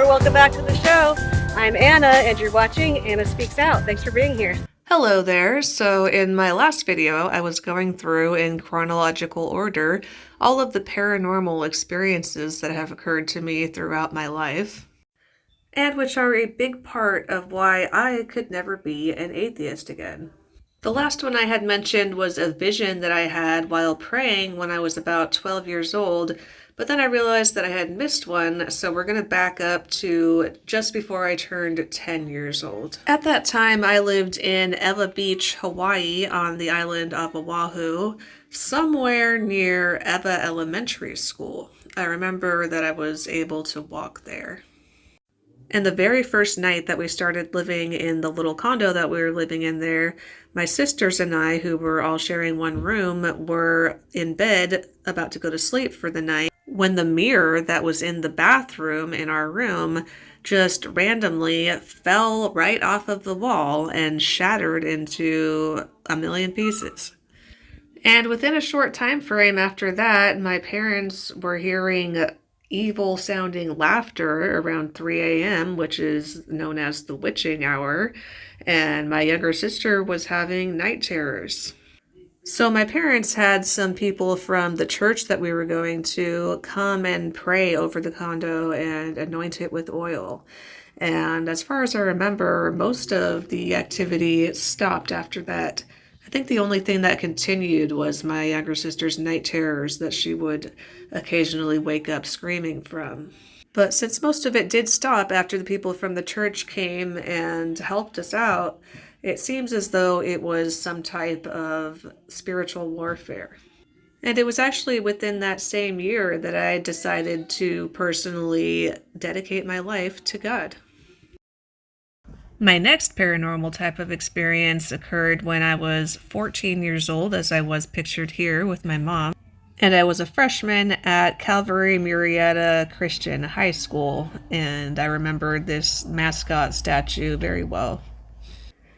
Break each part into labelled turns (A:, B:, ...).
A: or welcome back to the show. I'm Anna and you're watching Anna Speaks Out. Thanks for being here.
B: Hello there. So in my last video, I was going through in chronological order all of the paranormal experiences that have occurred to me throughout my life, and which are a big part of why I could never be an atheist again. The last one I had mentioned was a vision that I had while praying when I was about 12 years old, but then I realized that I had missed one, so we're going to back up to just before I turned 10 years old. At that time, I lived in Ewa Beach, Hawaii, on the island of Oahu, somewhere near Ewa Elementary School. I remember that I was able to walk there. And the very first night that we started living in the little condo that we were living in there, my sisters and I, who were all sharing one room, were in bed about to go to sleep for the night when the mirror that was in the bathroom in our room just randomly fell right off of the wall and shattered into a million pieces. And within a short time frame after that, my parents were hearing evil sounding laughter around 3 a.m., which is known as the witching hour, and my younger sister was having night terrors. So my parents had some people from the church that we were going to come and pray over the condo and anoint it with oil. And as far as I remember, most of the activity stopped after that. I think the only thing that continued was my younger sister's night terrors that she would occasionally wake up screaming from. But since most of it did stop after the people from the church came and helped us out, it seems as though it was some type of spiritual warfare. And it was actually within that same year that I decided to personally dedicate my life to God. My next paranormal type of experience occurred when I was 14 years old, as I was pictured here with my mom. And I was a freshman at Calvary Murrieta Christian High School, and I remember this mascot statue very well.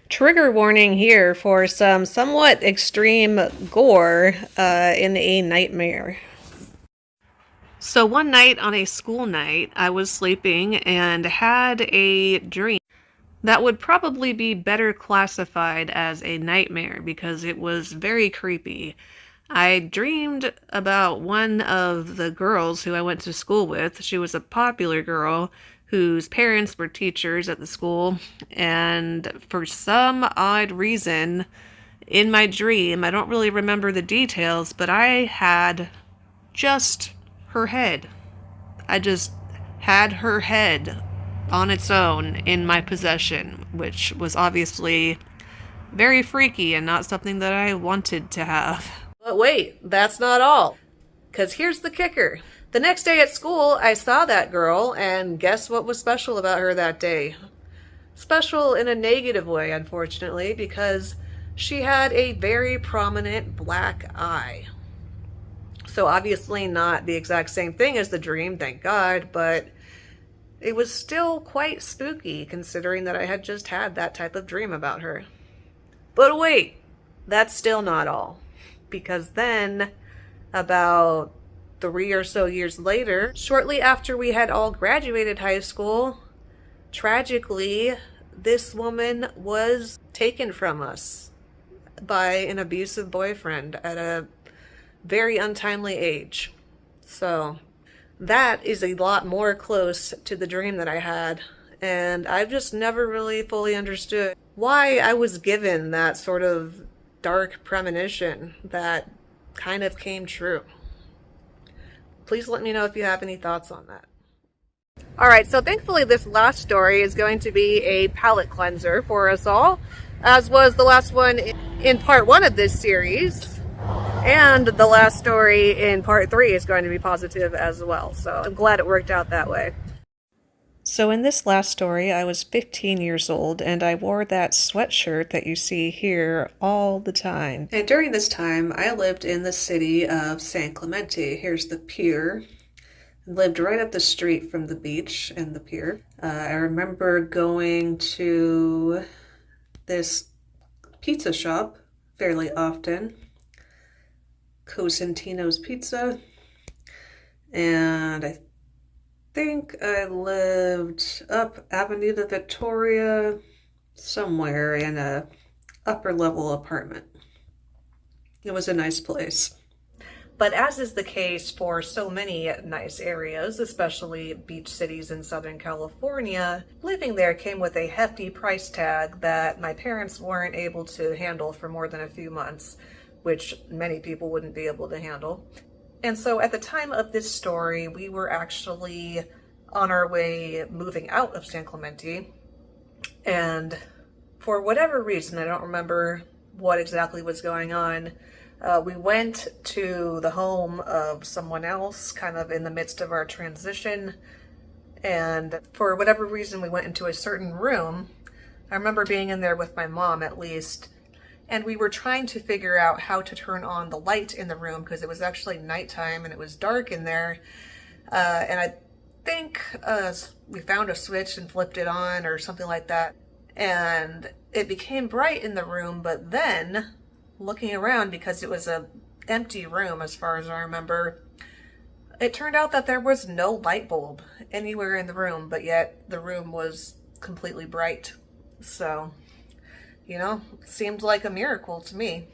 A: Trigger warning here for some somewhat extreme gore in a nightmare.
B: So one night on a school night, I was sleeping and had a dream that would probably be better classified as a nightmare because it was very creepy. I dreamed about one of the girls who I went to school with. She was a popular girl whose parents were teachers at the school, and for some odd reason, in my dream, I don't really remember the details, but I had just her head. I just had her head on its own in my possession, which was obviously very freaky and not something that I wanted to have.
A: But wait, that's not all. Because here's the kicker. The next day at school, I saw that girl, and guess what was special about her that day? Special in a negative way, unfortunately, because she had a very prominent black eye. So obviously not the exact same thing as the dream, thank God, but it was still quite spooky considering that I had just had that type of dream about her. But wait, that's still not all. Because then, about 3 or so years later, shortly after we had all graduated high school, tragically, this woman was taken from us by an abusive boyfriend at a very untimely age. So that is a lot more close to the dream that I had, and I've just never really fully understood why I was given that sort of dark premonition that kind of came true. Please let me know if you have any thoughts on that. Alright, so thankfully this last story is going to be a palate cleanser for us all, as was the last one in part 1 of this series. And the last story in part 3 is going to be positive as well, so I'm glad it worked out that way.
B: So in this last story, I was 15 years old, and I wore that sweatshirt that you see here all the time. And during this time, I lived in the city of San Clemente. Here's the pier. I lived right up the street from the beach and the pier. I remember going to this pizza shop fairly often, Cosentino's Pizza, and I think I lived up Avenida Victoria, somewhere in a upper level apartment. It was a nice place.
A: But as is the case for so many nice areas, especially beach cities in Southern California, living there came with a hefty price tag that my parents weren't able to handle for more than a few months, which many people wouldn't be able to handle. And so at the time of this story, we were actually on our way moving out of San Clemente. And for whatever reason, I don't remember what exactly was going on, we went to the home of someone else kind of in the midst of our transition. And for whatever reason, we went into a certain room. I remember being in there with my mom at least. And we were trying to figure out how to turn on the light in the room because it was actually nighttime and it was dark in there. And I think we found a switch and flipped it on or something like that. And it became bright in the room, but then looking around, because it was an empty room as far as I remember, it turned out that there was no light bulb anywhere in the room, but yet the room was completely bright. So, seemed like a miracle to me.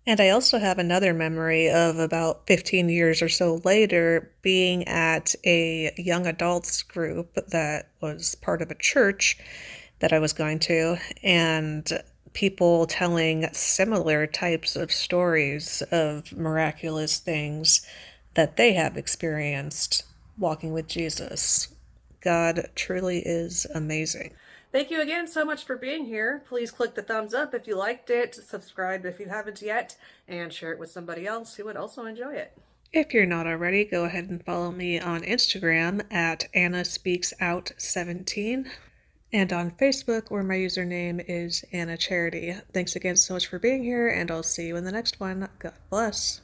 B: And I also have another memory of about 15 years or so later being at a young adults group that was part of a church that I was going to, and people telling similar types of stories of miraculous things that they have experienced walking with Jesus. God truly is amazing.
A: Thank you again so much for being here. Please click the thumbs up if you liked it, subscribe if you haven't yet, and share it with somebody else who would also enjoy it.
B: If you're not already, go ahead and follow me on Instagram at AnnaSpeaksOut17 and on Facebook, where my username is Anna Charity. Thanks again so much for being here, and I'll see you in the next one. God bless.